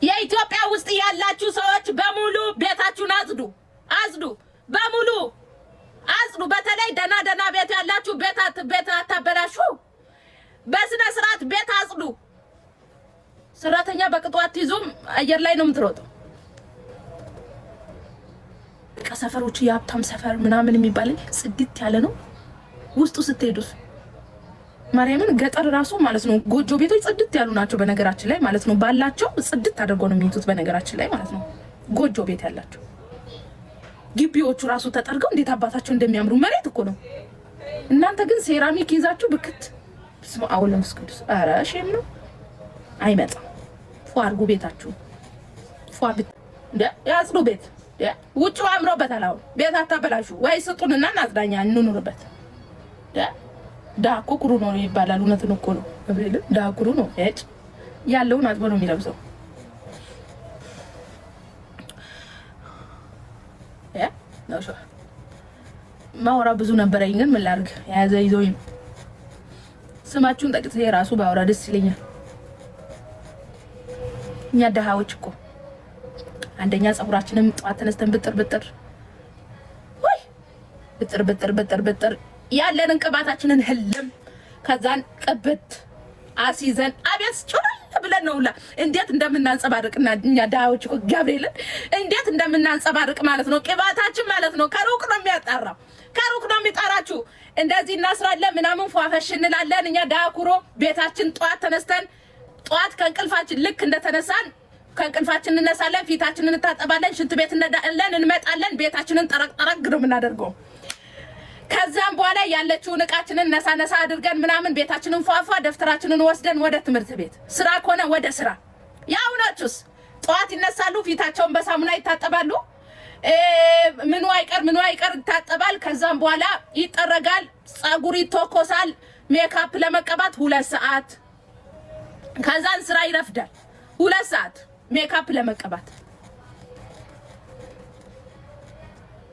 የኢትዮጵያ ውስጥ ያላችሁ ሰዎች በሙሉ ቤታችሁን አጽዱ በሙሉ አጽዱ። በተለይ ደና ቤት ያላችሁ ቤት አታበላሹ። በስነ ስርዓት ቤት አጽዱ። ሰራተኛ በቅጡ አትይዙም። አየር ላይ ነው የምትሮጠው። ከሰፈሮች የሀብታም ሰፈር ምናምን የሚባል ጽድት ያለ ነው። ውስጡ ስትሄዱስ ማርያምን ገጠር ራሱ ማለት ነው ጎጆ ቤቶች ጽድት ያሉ ናቸው። በነገራችን ላይ ማለት ነው ባላቸው ጽድት አድርገው ነው የሚይዙት። በነገራችን ላይ ማለት ነው ጎጆ ቤት ያላቸው ግቢዎቹ ራሱ ተጠርገው እንዴት አባታቸው እንደሚያምሩ መሬት እኮ ነው። እናንተ ግን ሴራሚክ ይዛችሁ ብክት ስሙ አውለም እስከዱስ አረ ሼም ነው። አይመጣም። ፏ አድርጉ ቤታችሁ ፏ ያጽዱ ቤት ውጭ አምሮበታል። አሁን ቤት አታበላሹ። ወይ ስጡንና እናጽዳኛ እንኑርበት። ዳኩ ኩሩ ነው ይባላል። እውነትን እኮ ነው ገብርኤል ዳኩሩ ነው እጭ ያለውን አጥቦ ነው የሚለብሰው። ማውራ ብዙ ነበረኝ ግን ምን ላድርግ ያዘ ይዞኝ ስማችሁን ጠቅሼ ራሱ ባወራ ደስ ይለኛል። እኛ ደሃዎች እኮ አንደኛ ፀጉራችንም ጧት ተነስተን ብጥር ወይ ብጥር ያለንን ቅባታችንን ህልም ከዛን ቅብት አሲዘን አቤት ጩል ብለን ነውላ እንዴት እንደምናንጸባርቅና እኛ ዳዎች እኮ ገብርኤልን እንዴት እንደምናንጸባርቅ ማለት ነው። ቅባታችን ማለት ነው ከሩቅ ነው የሚያጣራው፣ ከሩቅ ነው የሚጣራችሁ። እንደዚህ እናስራለን ምናምን ፏፈሽ እንላለን። እኛ ዳኩሮ ቤታችን ጧት ተነስተን ጧት ከእንቅልፋችን ልክ እንደተነሳን ከእንቅልፋችን እንነሳለን፣ ፊታችንን እንታጠባለን፣ ሽንት ቤት እንሄዳለን፣ እንመጣለን። ቤታችንን ጠረቅ ነው የምናደርገው። ከዛም በኋላ ያለችውን እቃችንን ነሳ አድርገን ምናምን ቤታችንን ፏፏ ደፍተራችንን ወስደን ወደ ትምህርት ቤት፣ ስራ ከሆነ ወደ ስራ። ያው ናችሁስ ጧት ይነሳሉ፣ ፊታቸውን በሳሙና ይታጠባሉ። ምኑ አይቀር ይታጠባል። ከዛም በኋላ ይጠረጋል፣ ጸጉር ይተኮሳል። ሜካፕ ለመቀባት 2 ሰዓት፣ ከዛን ስራ ይረፍዳል 2 ሰዓት ሜካፕ ለመቀባት።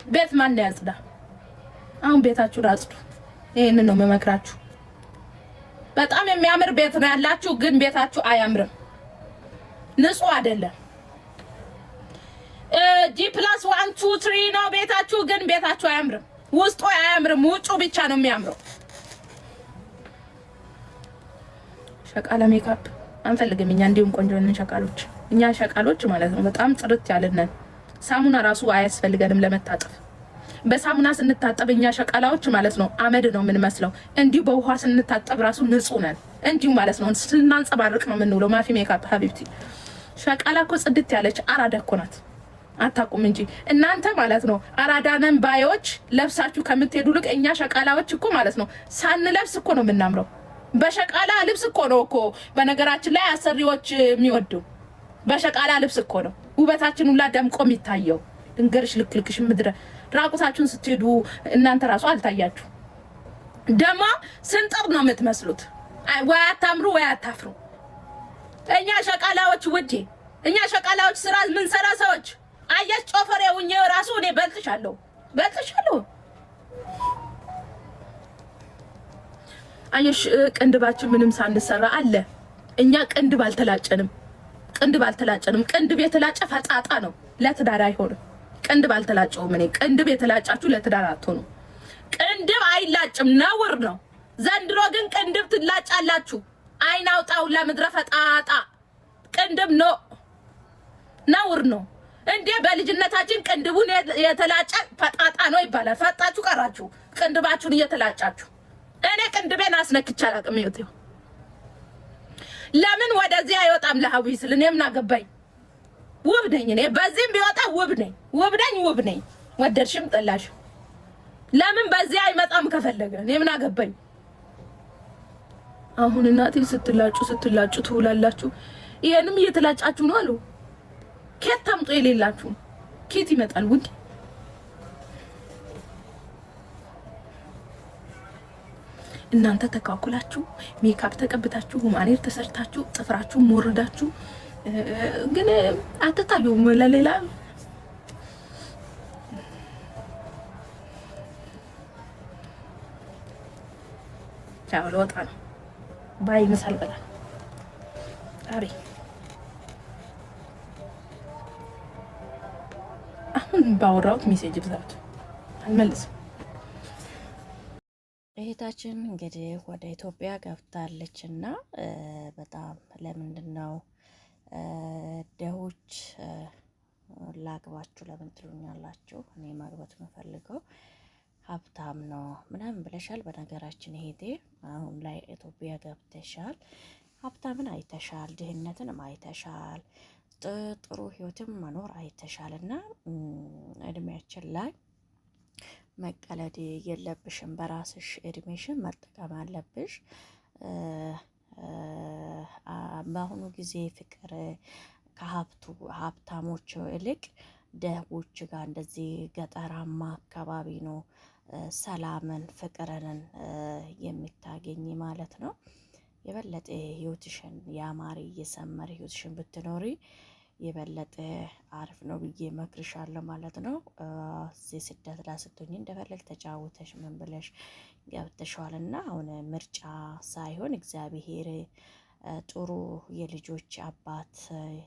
ቤት ማን ያጽዳ? አሁን ቤታችሁ አጽዱ። ይሄንን ነው መመክራችሁ። በጣም የሚያምር ቤት ነው ያላችሁ፣ ግን ቤታችሁ አያምርም፣ ንጹህ አይደለም። G+1 2 3 ነው ቤታችሁ፣ ግን ቤታችሁ አያምርም፣ ውስጡ አያምርም፣ ውጩ ብቻ ነው የሚያምረው። ሸቃላ ሜካፕ አንፈልግም እኛ። እንዲሁም ቆንጆ ነን ሸቃሎች፣ እኛ ሸቃሎች ማለት ነው በጣም ጥርት ያለነን። ሳሙና ራሱ አያስፈልገንም ለመታጠብ። በሳሙና ስንታጠብ እኛ ሸቃላዎች ማለት ነው አመድ ነው የምንመስለው። እንዲሁ በውሃ ስንታጠብ ራሱ ንጹህ ነን እንዲሁ ማለት ነው። ስናንጸባርቅ ነው የምንውለው። ማፊ ሜካፕ ሀቢብቲ ሸቃላ እኮ ጽድት ያለች አራዳ እኮ ናት። አታውቁም እንጂ እናንተ ማለት ነው አራዳነን ባዮች ለብሳችሁ ከምትሄዱ ልቅ እኛ ሸቃላዎች እኮ ማለት ነው ሳንለብስ እኮ ነው የምናምረው። በሸቃላ ልብስ እኮ ነው እኮ በነገራችን ላይ አሰሪዎች የሚወዱ በሸቃላ ልብስ እኮ ነው ውበታችን ሁላ ደምቆ የሚታየው። ድንገርሽ ልክልክሽ ምድረ ራቁታችሁን ስትሄዱ እናንተ ራሱ አልታያችሁ። ደማ ስንጥር ነው የምትመስሉት። ወይ አታምሩ ወይ አታፍሩ። እኛ ሸቃላዎች ውዴ፣ እኛ ሸቃላዎች ስራ ምን ሰራ ሰዎች አያች ጮፈሬውኝ ራሱ እኔ በልጥሻለሁ። አየሽ ቅንድባችን ምንም ሳንሰራ አለ። እኛ ቅንድብ አልተላጨንም። ቅንድብ የተላጨ ፈጣጣ ነው፣ ለትዳር አይሆንም። ቅንድብ አልተላጨውም እኔ። ቅንድብ የተላጫችሁ ለትዳር አትሆኑ። ቅንድብ አይላጭም፣ ነውር ነው። ዘንድሮ ግን ቅንድብ ትላጫላችሁ። አይን አውጣው ለምድረ ፈጣጣ። ቅንድብ ነውር ነው እንዴ! በልጅነታችን ቅንድቡን የተላጨ ፈጣጣ ነው ይባላል። ፈጣችሁ ቀራችሁ ቅንድባችሁን እየተላጫችሁ። እኔ ቅንድቤን አስነክቼ አላውቅም። ይወጣው ለምን ወደዚህ አይወጣም? ለሀዊ ስል እኔ ምን አገባኝ? ውብ ነኝ እኔ። በዚህም ቢወጣ ውብ ነኝ። ወደድሽም ጠላሽ ለምን በዚህ አይመጣም? ከፈለገ እኔ ምን አገባኝ? አሁን እናቴ ስትላጩ ትውላላችሁ። ይሄንም እየተላጫችሁ ነው አሉ። ኬት ታምጡ የሌላችሁ ኬት ይመጣል? ውድ እናንተ ተካኩላችሁ ሜካፕ ተቀብታችሁ ሁማኔር ተሰርታችሁ ጥፍራችሁ ሞርዳችሁ ግን አትታዩም ለሌላ። ቻው ለወጣ ነው ባይ መሳል በላ አሪ ባወራሁት ሜሴጅ ብዛት አልመልስም። እህታችን እንግዲህ ወደ ኢትዮጵያ ገብታለች እና በጣም ለምንድን ነው ደሆች ላግባችሁ ለምን ትሉኛላችሁ? እኔ ማግባት የምፈልገው ሀብታም ነው ምናምን ብለሻል። በነገራችን ሄዴ አሁን ላይ ኢትዮጵያ ገብተሻል፣ ሀብታምን አይተሻል፣ ድህነትንም አይተሻል፣ ጥሩ ህይወትም መኖር አይተሻል እና እድሜያችን ላይ መቀለድ የለብሽም። በራስሽ እድሜሽን መጠቀም አለብሽ። በአሁኑ ጊዜ ፍቅር ሀብታሞች ይልቅ ደህቦች ጋር እንደዚህ ገጠራማ አካባቢ ነው ሰላምን ፍቅርንን የሚታገኝ ማለት ነው። የበለጠ ህይወትሽን ያማረ እየሰመረ ህይወትሽን ብትኖሪ የበለጠ አሪፍ ነው ብዬ መክርሻለሁ ማለት ነው። እዚህ ስደት ላይ ስትሆኚ እንደፈለግ ተጫውተሽ ምን ብለሽ ገብተሻል እና አሁን ምርጫ ሳይሆን እግዚአብሔር ጥሩ የልጆች አባት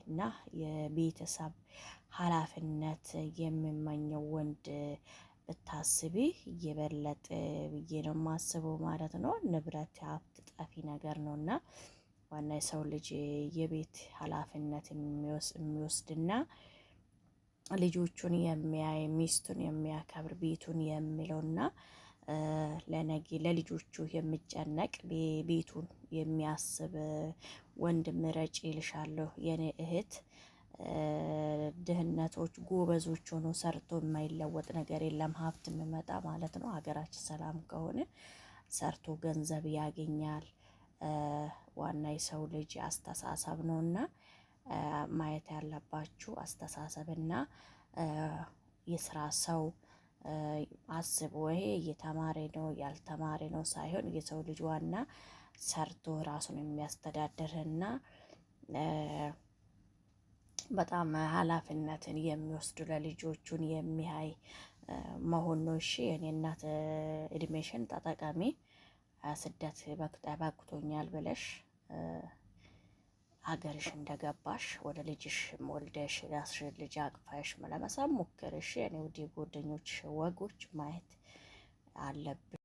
እና የቤተሰብ ኃላፊነት የሚመኘው ወንድ ብታስቢ የበለጠ ብዬ ነው የማስበው ማለት ነው። ንብረት ሀብት ጠፊ ነገር ነው እና ዋና የሰው ልጅ የቤት ኃላፊነት የሚወስድና ልጆቹን የሚያይ ሚስቱን የሚያከብር ቤቱን የሚለውና ለነገ ለልጆቹ የሚጨነቅ ቤቱን የሚያስብ ወንድ ምረጭ ይልሻለሁ የኔ እህት። ድህነቶች ጎበዞች ሆኖ ሰርቶ የማይለወጥ ነገር የለም። ሀብት የሚመጣ ማለት ነው ሀገራችን ሰላም ከሆነ ሰርቶ ገንዘብ ያገኛል። ዋና የሰው ልጅ አስተሳሰብ ነውና ማየት ያለባችሁ አስተሳሰብና የስራ ሰው አስቦ ይሄ እየተማረ ነው ያልተማረ ነው ሳይሆን የሰው ልጅ ዋና ሰርቶ ራሱን የሚያስተዳድርና በጣም ኃላፊነትን የሚወስዱ ለልጆቹን የሚያይ መሆን ነው። እሺ የኔ እናት እድሜሽን ተጠቀሚ። ስደት በቅቶኛል ብለሽ ሀገርሽ እንደገባሽ ወደ ልጅሽ ወልደሽ ራስሽን ልጅ አቅፋሽ ለመሳም ሞክር። እሺ የኔ ውድ ጓደኞች ወጎች ማየት አለብን።